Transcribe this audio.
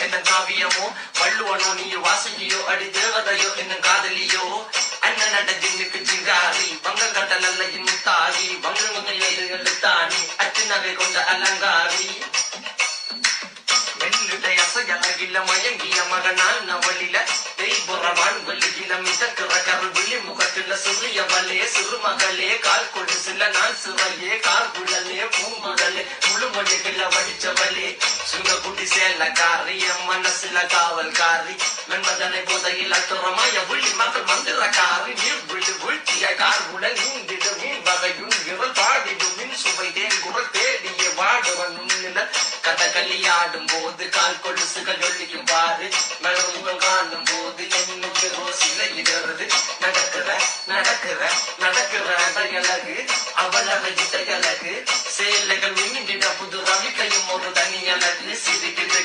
என்ன காவியமோ வள்ளுவனோ நீ வாசகியோ அடி தேவதையோ என்ன காதலியோ அண்ணன் நட ஜின்னுக்கு ஜிங்காரி வங்க கட்டல் அல்ல முத்தாரி வங்க முகையில் தானி அச்சு நகை கொண்ட அலங்காரி அசையலகில மயங்கிய மகனால் நவளில தெய்புறவான் வெளியில மிதக்கிற கருவிழி முகத்தில சிறியவளே சிறுமகளே கால் கொண்டு சில நான் சிறையே கார்குழலே பூங்குழலே முழுமொழிகள வடிச்சவளே சுங்கக்குட்டி சேலக்காரி என் மனசுல காவல்காரி மென்பதனை போதையில் அத்துறமாய விழி மகள் மந்திரக்காரி நீர் விழி வீழ்த்திய கார்குழல் நீந்திடு மீன் வகையும் விரல் பாடிடும் மின் சுவை தேன் குரல் தேடிய வாடுவன் நில கதகளியாடும் போது கால் கொலுசுகள் ஒழிக்கும் பாரு மலமுகம் காணும் போது என்னுக்கு ரோசில இடறது நடக்கிற நடக்கிற நடக்கிற அடையழகு அவளவை இடையழகு சேலைகள் மின்னிட புது ரவிக்கையும் ஒரு தனி அழகு சிரிக்குது